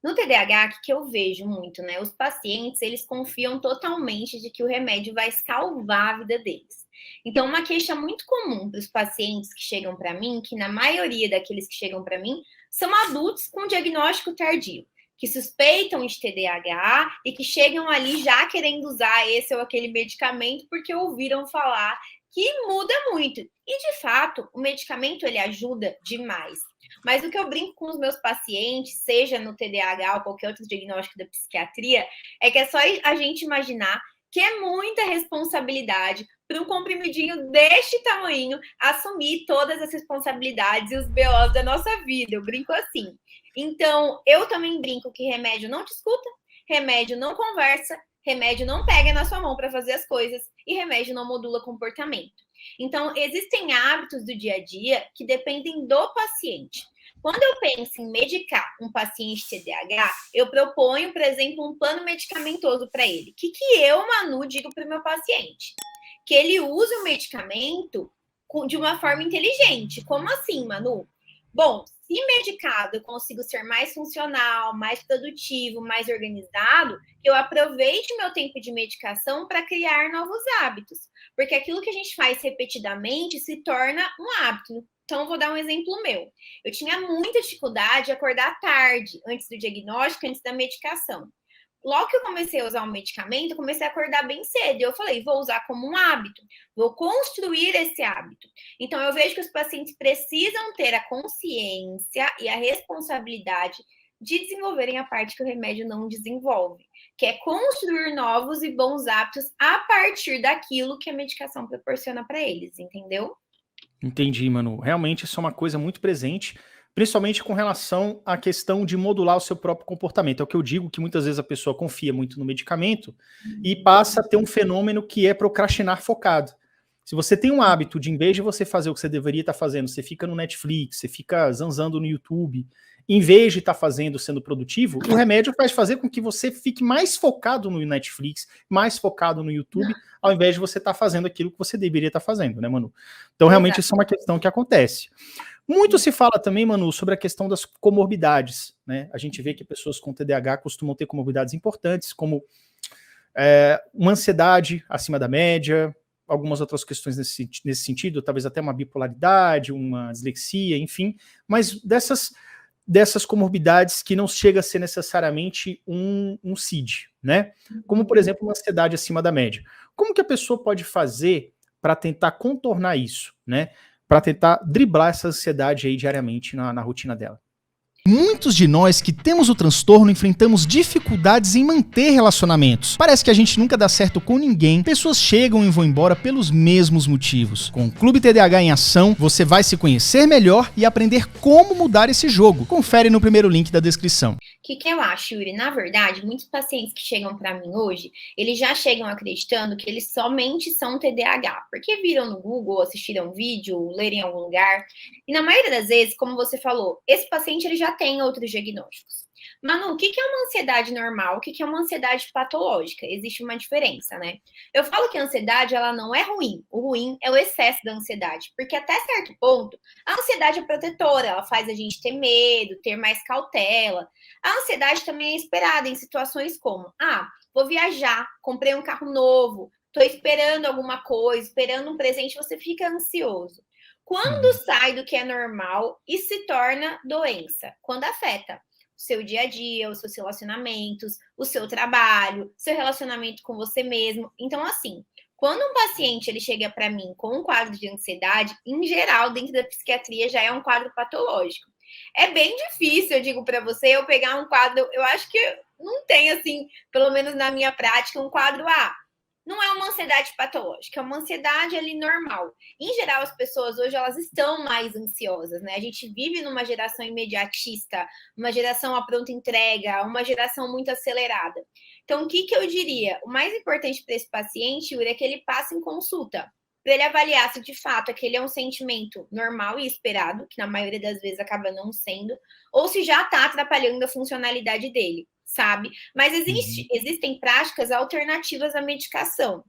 No TDAH, o que eu vejo muito, né? Os pacientes, eles confiam totalmente de que o remédio vai salvar a vida deles. Então, uma queixa muito comum dos pacientes que chegam para mim, que na maioria daqueles que chegam para mim, são adultos com diagnóstico tardio, que suspeitam de TDAH e que chegam ali já querendo usar esse ou aquele medicamento porque ouviram falar que muda muito. E, de fato, o medicamento, ele ajuda demais. Mas o que eu brinco com os meus pacientes, seja no TDAH ou qualquer outro diagnóstico da psiquiatria, é que é só a gente imaginar que é muita responsabilidade para um comprimidinho deste tamanho assumir todas as responsabilidades e os BOs da nossa vida. Eu brinco assim. Então, eu também brinco que remédio não te escuta, remédio não conversa, remédio não pega na sua mão para fazer as coisas e remédio não modula comportamento. Então, existem hábitos do dia a dia que dependem do paciente. Quando eu penso em medicar um paciente TDAH, eu proponho, por exemplo, um plano medicamentoso para ele. O que eu, Manu, digo para o meu paciente? Que ele use o medicamento de uma forma inteligente. Como assim, Manu? Bom, se medicado eu consigo ser mais funcional, mais produtivo, mais organizado, eu aproveite meu tempo de medicação para criar novos hábitos. Porque aquilo que a gente faz repetidamente se torna um hábito. Então, vou dar um exemplo meu. Eu tinha muita dificuldade de acordar tarde, antes do diagnóstico, antes da medicação. Logo que eu comecei a usar o medicamento, eu comecei a acordar bem cedo. E eu falei, vou usar como um hábito, vou construir esse hábito. Então, eu vejo que os pacientes precisam ter a consciência e a responsabilidade de desenvolverem a parte que o remédio não desenvolve, que é construir novos e bons hábitos a partir daquilo que a medicação proporciona para eles, entendeu? Entendi, Manu. Realmente isso é uma coisa muito presente, principalmente com relação à questão de modular o seu próprio comportamento. É o que eu digo, que muitas vezes a pessoa confia muito no medicamento e passa a ter um fenômeno que é procrastinar focado. Se você tem um hábito de, em vez de você fazer o que você deveria estar fazendo, você fica no Netflix, você fica zanzando no YouTube, em vez de estar fazendo, sendo produtivo, o remédio faz fazer com que você fique mais focado no Netflix, mais focado no YouTube, ao invés de você estar fazendo aquilo que você deveria estar fazendo, né, Manu? Então, realmente, isso é uma questão que acontece. Muito se fala também, Manu, sobre a questão das comorbidades, né? A gente vê que pessoas com TDAH costumam ter comorbidades importantes, como uma ansiedade acima da média, algumas outras questões nesse sentido, talvez até uma bipolaridade, uma dislexia, enfim, mas dessas comorbidades que não chega a ser necessariamente um CID, né? Como, por exemplo, uma ansiedade acima da média. Como que a pessoa pode fazer para tentar contornar isso, né? Para tentar driblar essa ansiedade aí diariamente na rotina dela? Muitos de nós que temos o transtorno enfrentamos dificuldades em manter relacionamentos. Parece que a gente nunca dá certo com ninguém, pessoas chegam e vão embora pelos mesmos motivos. Com o Clube TDAH em ação, você vai se conhecer melhor e aprender como mudar esse jogo. Confere no primeiro link da descrição. O que eu acho, Yuri? Na verdade, muitos pacientes que chegam para mim hoje, eles já chegam acreditando que eles somente são TDAH, porque viram no Google, assistiram vídeo, leram em algum lugar. E na maioria das vezes, como você falou, esse paciente ele já tem outros diagnósticos. Manu, o que é uma ansiedade normal? O que é uma ansiedade patológica? Existe uma diferença, né? Eu falo que a ansiedade, ela não é ruim. O ruim é o excesso da ansiedade, porque até certo ponto, a ansiedade é protetora, ela faz a gente ter medo, ter mais cautela. A ansiedade também é esperada em situações como, vou viajar, comprei um carro novo, estou esperando alguma coisa, esperando um presente, você fica ansioso. Quando sai do que é normal e se torna doença? Quando afeta o seu dia a dia, os seus relacionamentos, o seu trabalho, seu relacionamento com você mesmo. Então, assim, quando um paciente ele chega para mim com um quadro de ansiedade, em geral, dentro da psiquiatria já é um quadro patológico. É bem difícil, eu digo para você, eu pegar um quadro, eu acho que não tem, assim, pelo menos na minha prática, um quadro não é uma ansiedade patológica, é uma ansiedade ali normal. Em geral, as pessoas hoje elas estão mais ansiosas, né? A gente vive numa geração imediatista, uma geração à pronta entrega, uma geração muito acelerada. Então, o que eu diria? O mais importante para esse paciente, Yuri, é que ele passe em consulta, para ele avaliar se de fato aquele é um sentimento normal e esperado, que na maioria das vezes acaba não sendo, ou se já está atrapalhando a funcionalidade dele, sabe? Mas existem práticas alternativas à medicação.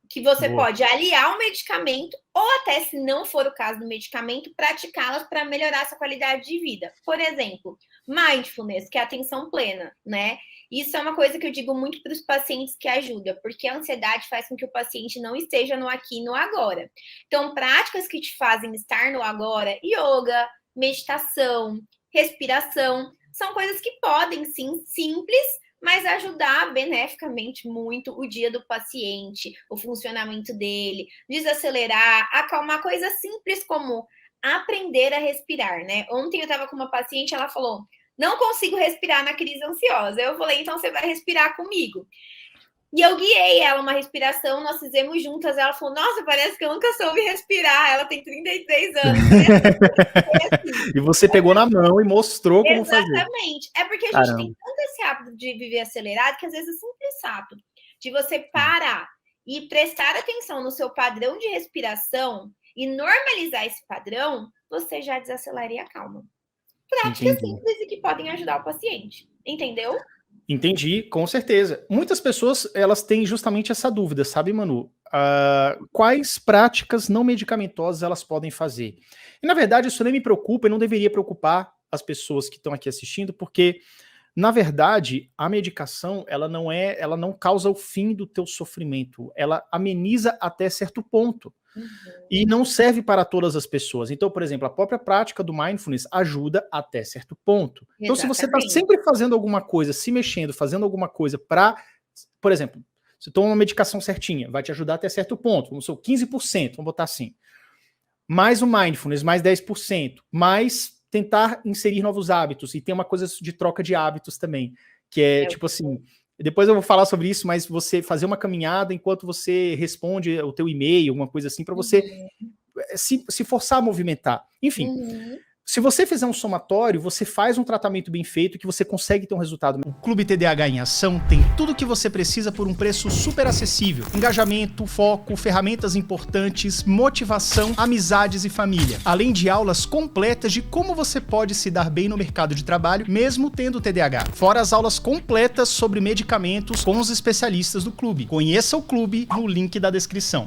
O que você Boa. pode aliar o medicamento ou até, se não for o caso do medicamento, praticá-las para melhorar essa qualidade de vida. Por exemplo, mindfulness, que é a atenção plena, né? Isso é uma coisa que eu digo muito para os pacientes que ajuda, porque a ansiedade faz com que o paciente não esteja no aqui e no agora. Então, práticas que te fazem estar no agora, yoga, meditação, respiração, são coisas que podem, sim, simples, mas ajudar beneficamente muito o dia do paciente, o funcionamento dele, desacelerar, acalmar, coisas simples como aprender a respirar, né? Ontem eu estava com uma paciente, ela falou, não consigo respirar na crise ansiosa. Eu falei, então você vai respirar comigo. E eu guiei ela uma respiração, nós fizemos juntas. Ela falou, nossa, parece que eu nunca soube respirar. Ela tem 33 anos. Né? E você pegou na mão e mostrou como fazer. Exatamente. É porque a gente tem tanto esse hábito de viver acelerado que às vezes é simples hábito de você parar e prestar atenção no seu padrão de respiração e normalizar esse padrão, você já desacelera e acalma. Práticas simples e que podem ajudar o paciente. Entendeu? Entendi, com certeza. Muitas pessoas, elas têm justamente essa dúvida, sabe, Manu? Quais práticas não medicamentosas elas podem fazer? E, na verdade, isso nem me preocupa e não deveria preocupar as pessoas que estão aqui assistindo, porque, na verdade, a medicação, ela não causa o fim do teu sofrimento, ela ameniza até certo ponto. E não serve para todas as pessoas. Então, por exemplo, a própria prática do mindfulness ajuda até certo ponto. Então, se você está sempre fazendo alguma coisa, se mexendo, fazendo alguma coisa para, por exemplo, você toma uma medicação certinha, vai te ajudar até certo ponto, vamos supor, 15%, vamos botar assim. Mais o mindfulness, mais 10%, mais tentar inserir novos hábitos. E tem uma coisa de troca de hábitos também, que é tipo assim... Depois eu vou falar sobre isso, mas você fazer uma caminhada enquanto você responde o teu e-mail, alguma coisa assim, para você se forçar a movimentar. Enfim, se você fizer um somatório, você faz um tratamento bem feito que você consegue ter um resultado. O Clube TDAH em Ação tem tudo o que você precisa por um preço super acessível. Engajamento, foco, ferramentas importantes, motivação, amizades e família. Além de aulas completas de como você pode se dar bem no mercado de trabalho, mesmo tendo TDAH. Fora as aulas completas sobre medicamentos com os especialistas do clube. Conheça o clube no link da descrição.